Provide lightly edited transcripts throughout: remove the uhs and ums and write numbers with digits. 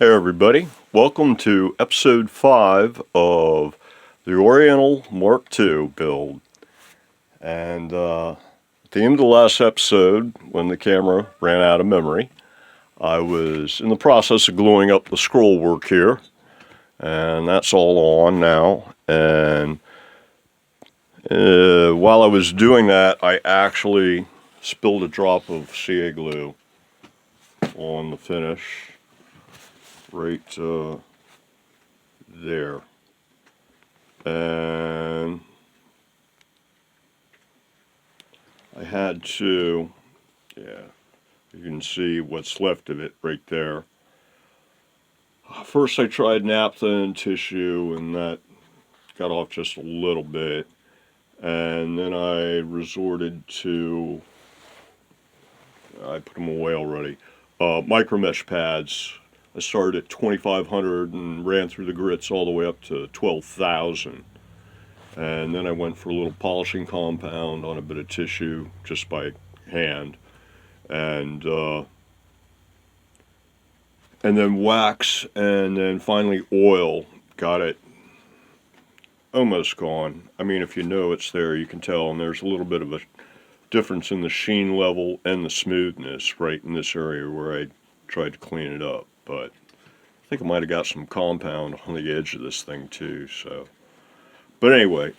Hey everybody, welcome to episode 5 of the Oriental Mark II build. And at the end of the last episode, when the camera ran out of memory, I was in the process of gluing up the scroll work here. And that's all on now. And while I was doing that, I actually spilled a drop of CA glue on the finish. Right there, and I had to, you can see what's left of it right there. First I tried naphtha tissue, and that got off just a little bit, and then I resorted to, I put them away already, micro mesh pads. I started at 2,500 and ran through the grits all the way up to 12,000. And then I went for a little polishing compound on a bit of tissue just by hand. And then wax, and then finally oil. Got it almost gone. I mean, if you know it's there, you can tell. And there's a little bit of a difference in the sheen level and the smoothness right in this area where I tried to clean it up. But I think I might have got some compound on the edge of this thing too, so. But anyway,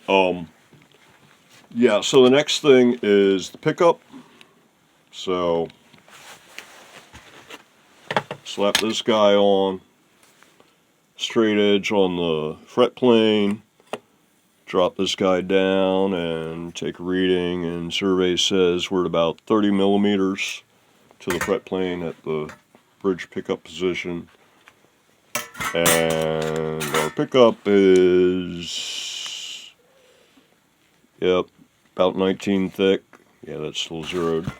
yeah, so the next thing is the pickup. So, slap this guy on, straight edge on the fret plane, drop this guy down and take a reading, and survey says we're at about 30 millimeters to the fret plane at the bridge pickup position, and our pickup is about 19 thick. Yeah, that's still zeroed.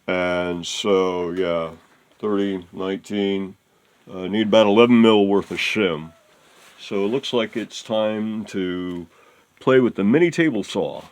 And so 30, 19, need about 11 mil worth of shim. So it looks like it's time to play with the mini table saw.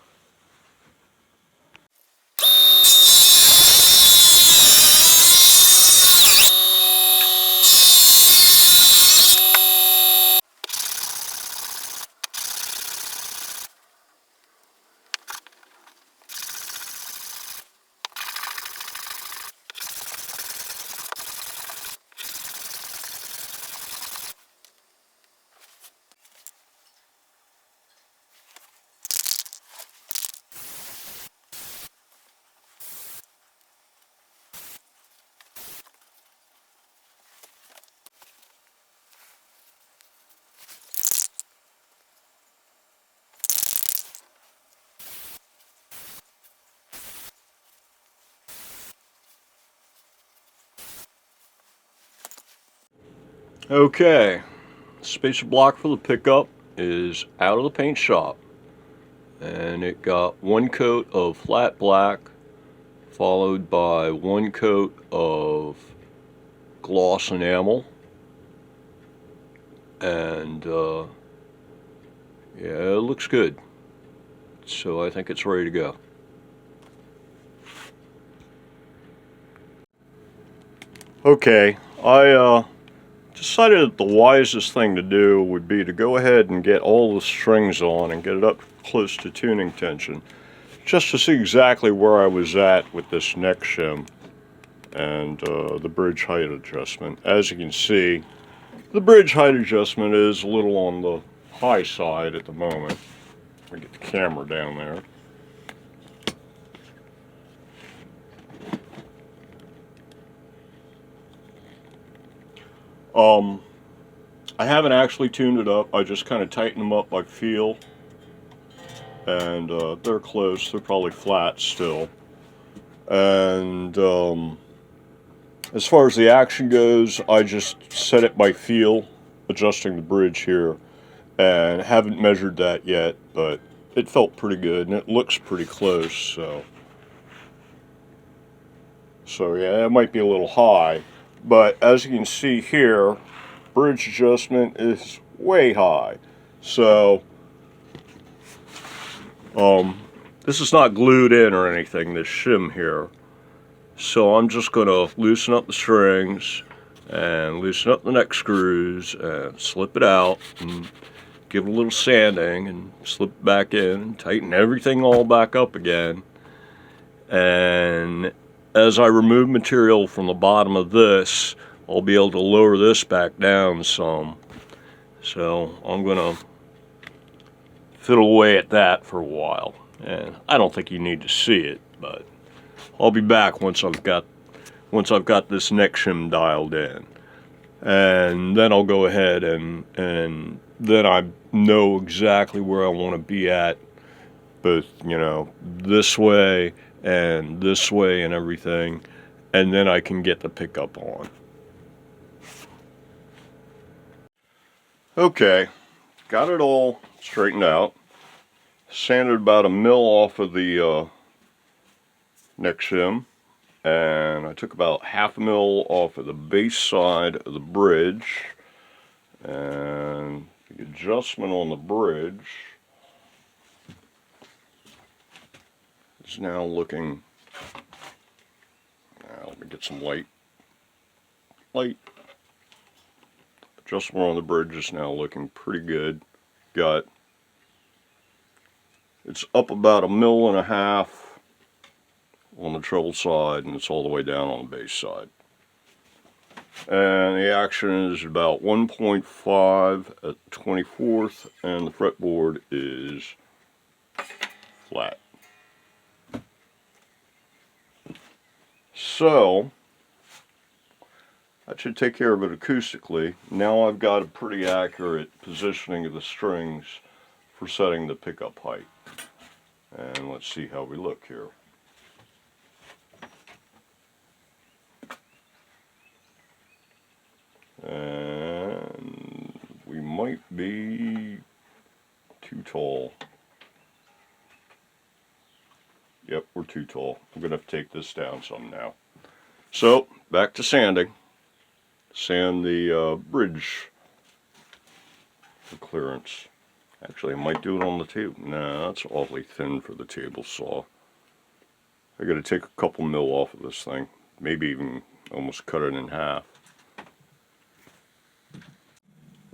Okay, spacer block for the pickup is out of the paint shop, and it got one coat of flat black followed by one coat of gloss enamel, and it looks good, so I think it's ready to go. Okay, I decided that the wisest thing to do would be to go ahead and get all the strings on and get it up close to tuning tension, just to see exactly where I was at with this neck shim and the bridge height adjustment. As you can see, the bridge height adjustment is a little on the high side at the moment. Let me get the camera down there. I haven't actually tuned it up. I just kind of tighten them up by feel, and they're close. They're probably flat still. And as far as the action goes, I just set it by feel, adjusting the bridge here, and haven't measured that yet, but it felt pretty good, and it looks pretty close, so yeah, it might be a little high. But as you can see here, bridge adjustment is way high. So this is not glued in or anything, this shim here. So I'm just going to loosen up the strings and loosen up the neck screws and slip it out and give it a little sanding and slip it back in and tighten everything all back up again. And as I remove material from the bottom of this, I'll be able to lower this back down some. So I'm gonna fiddle away at that for a while. And I don't think you need to see it, but I'll be back once I've got this neck shim dialed in. And then I'll go ahead and then I know exactly where I want to be at, both, you know, this way and everything, and then I can get the pickup on. Okay, got it all straightened out. Sanded about 1 mil off of the neck shim, and I took about 1/2 mil off of the base side of the bridge, and the adjustment on the bridge is now looking, let me get some light. Adjustment on the bridge is now looking pretty good. It's up about 1.5 mil on the treble side, and it's all the way down on the base side. And the action is about 1.5 at 24th, and the fretboard is flat. So that should take care of it acoustically. Now I've got a pretty accurate positioning of the strings for setting the pickup height. And let's see how we look here. And we might be too tall. Yep, we're too tall. I'm going to have to take this down some now. So, back to sanding. Sand the bridge for clearance. Actually, I might do it on the table. Nah, that's awfully thin for the table saw. I got to take a couple mil off of this thing. Maybe even almost cut it in half.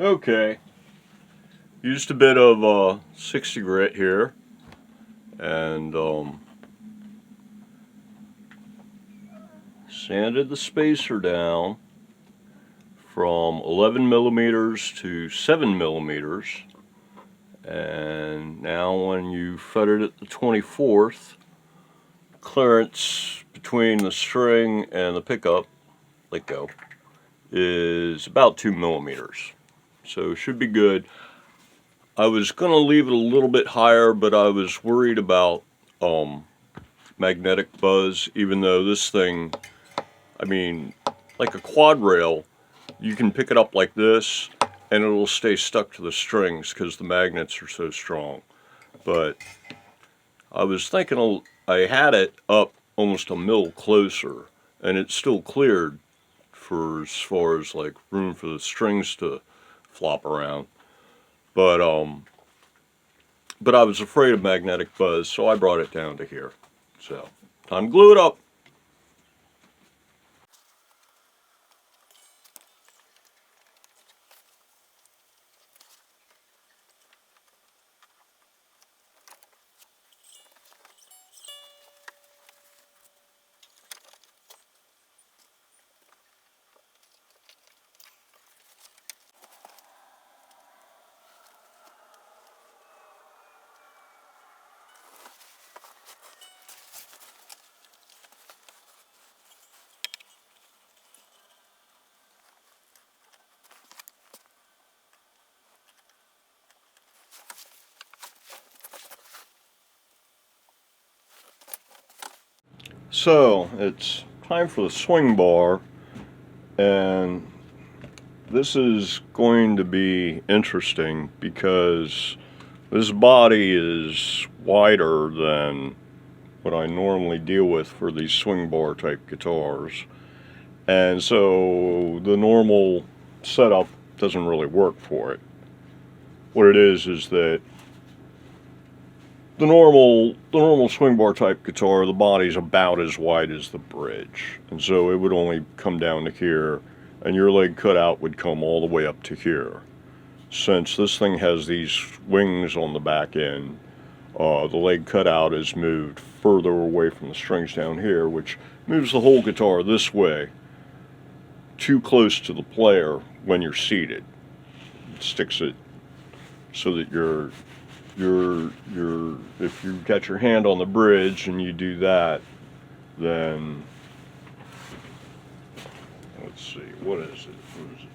Okay. Used a bit of 60 grit here. And sanded the spacer down from 11 millimeters to 7 millimeters. And now when you fret it at the 24th, clearance between the string and the pickup, let go, is about 2 millimeters. So it should be good. I was going to leave it a little bit higher, but I was worried about magnetic buzz, even though this thing, I mean, like a quad rail, you can pick it up like this and it'll stay stuck to the strings because the magnets are so strong. But I was thinking I had it up almost 1 mil closer, and it's still cleared for as far as like room for the strings to flop around. But I was afraid of magnetic buzz, so I brought it down to here. So, time to glue it up. So, it's time for the swing bar, and this is going to be interesting because this body is wider than what I normally deal with for these swing bar type guitars, and so the normal setup doesn't really work for it. What it is that the normal swing bar type guitar, the body's about as wide as the bridge, and so it would only come down to here, and your leg cutout would come all the way up to here. Since this thing has these wings on the back end, the leg cutout is moved further away from the strings down here, which moves the whole guitar this way, too close to the player when you're seated. It sticks it so that if you've got your hand on the bridge and you do that, then let's see, what is it? What does it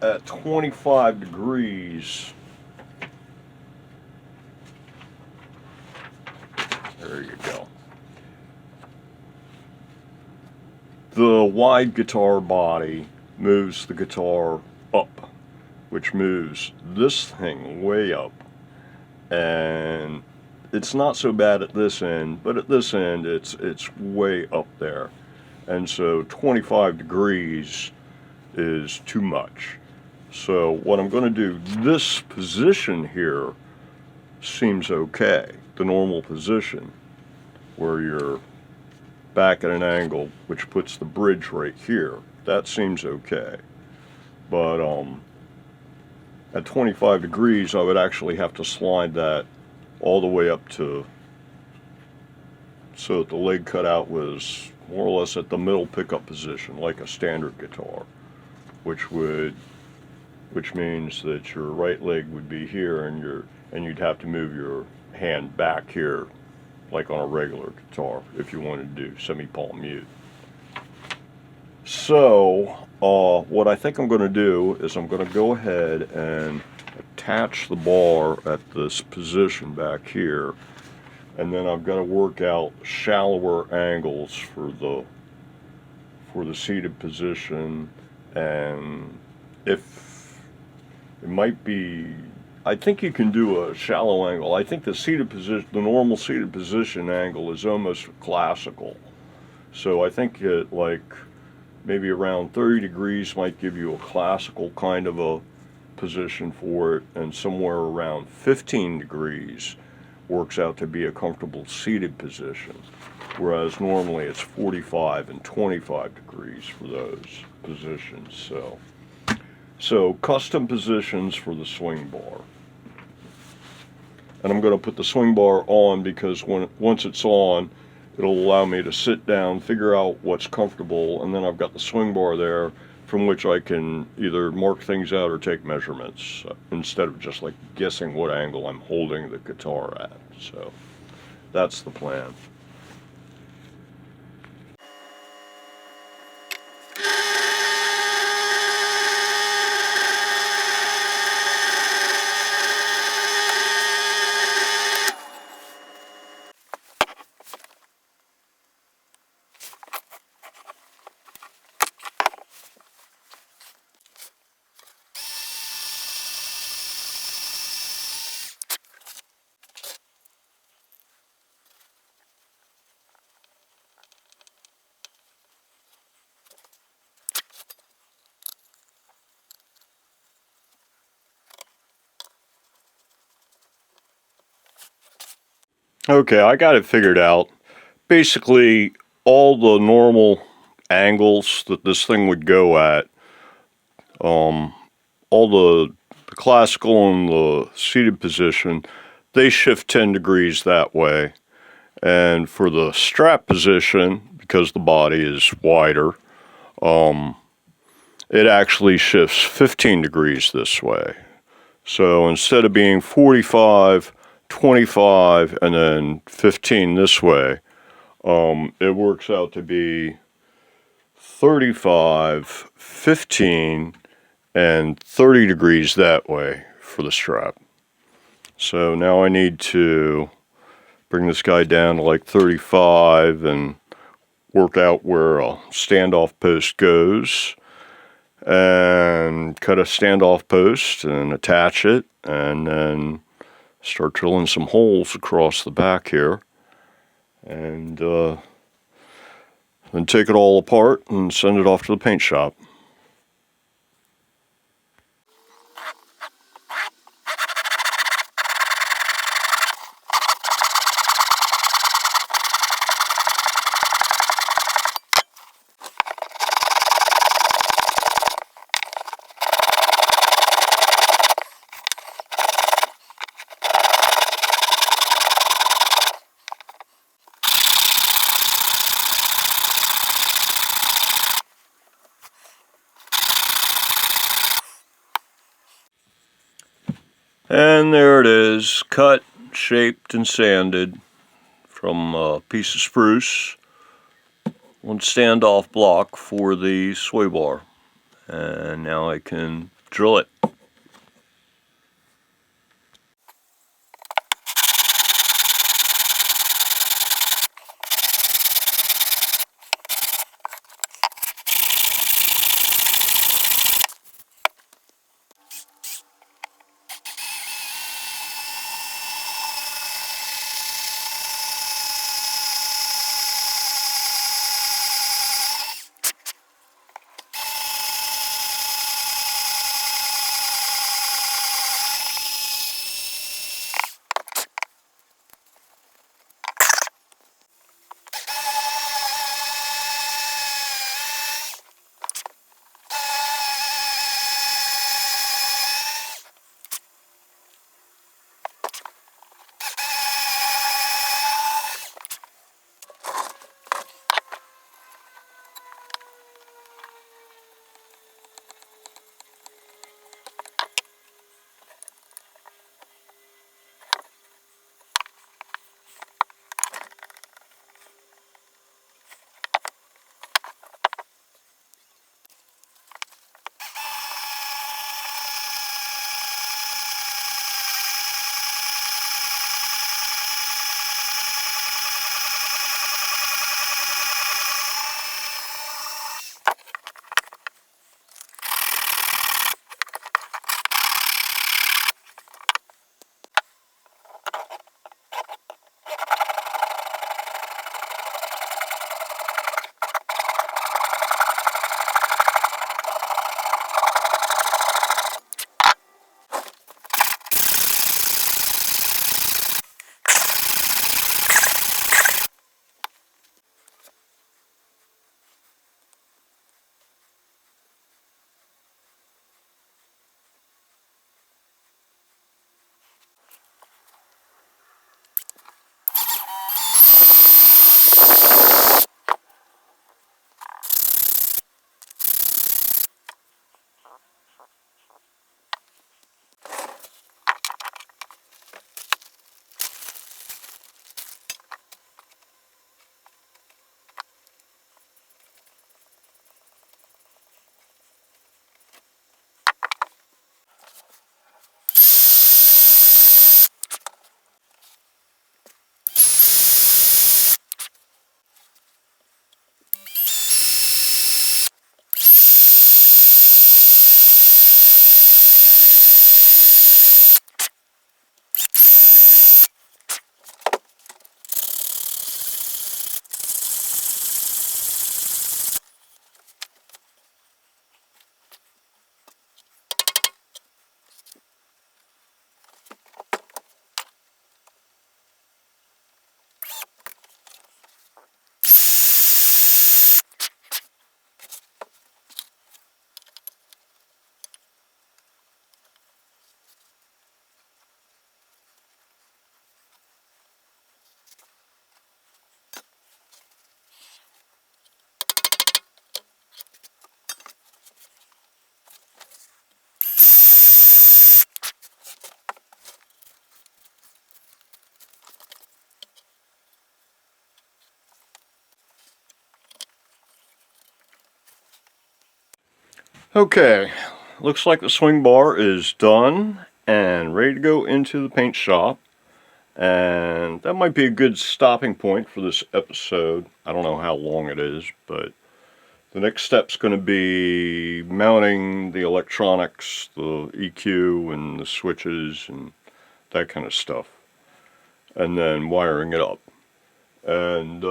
do? At 25 degrees, there you go. The wide guitar body moves the guitar up, which moves this thing way up. And it's not so bad at this end, but at this end it's way up there. And so 25 degrees is too much. So what I'm going to do, this position here seems okay. The normal position where you're back at an angle, which puts the bridge right here, that seems okay. But at 25 degrees, I would actually have to slide that all the way up to, so that the leg cutout was more or less at the middle pickup position, like a standard guitar, which means that your right leg would be here, and you'd have to move your hand back here, like on a regular guitar, if you wanted to do semi-palm mute. So what I think I'm going to do is I'm going to go ahead and attach the bar at this position back here, and then I've got to work out shallower angles for the seated position. And if it might be, I think you can do a shallow angle. I think the seated position, the normal seated position angle is almost classical. So I think it, like maybe around 30 degrees might give you a classical kind of a position for it, and somewhere around 15 degrees works out to be a comfortable seated position, whereas normally it's 45 and 25 degrees for those positions. So custom positions for the swing bar. And I'm going to put the swing bar on because once it's on, it'll allow me to sit down, figure out what's comfortable, and then I've got the swing bar there from which I can either mark things out or take measurements instead of just like guessing what angle I'm holding the guitar at. So that's the plan. Okay, I got it figured out. Basically, all the normal angles that this thing would go at, all the classical and the seated position, they shift 10 degrees that way. And for the strap position, because the body is wider, it actually shifts 15 degrees this way. So instead of being 45, 25, and then 15 this way, it works out to be 35, 15, and 30 degrees that way for the strap. So now I need to bring this guy down to like 35 and work out where a standoff post goes, and cut a standoff post and attach it, and then start drilling some holes across the back here, and then take it all apart and send it off to the paint shop. And there it is, cut, shaped, and sanded from a piece of spruce. One standoff block for the sway bar. And now I can drill it. Okay, looks like the swing bar is done and ready to go into the paint shop. And that might be a good stopping point for this episode. I don't know how long it is, but the next step's going to be mounting the electronics, the EQ and the switches and that kind of stuff. And then wiring it up. And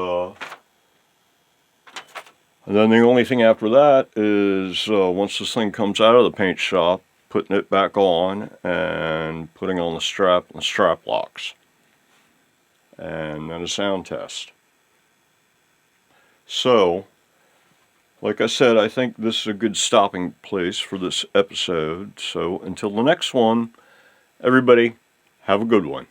then the only thing after that is once this thing comes out of the paint shop, putting it back on and putting on the strap and strap locks. And then a sound test. So, like I said, I think this is a good stopping place for this episode. So until the next one, everybody, have a good one.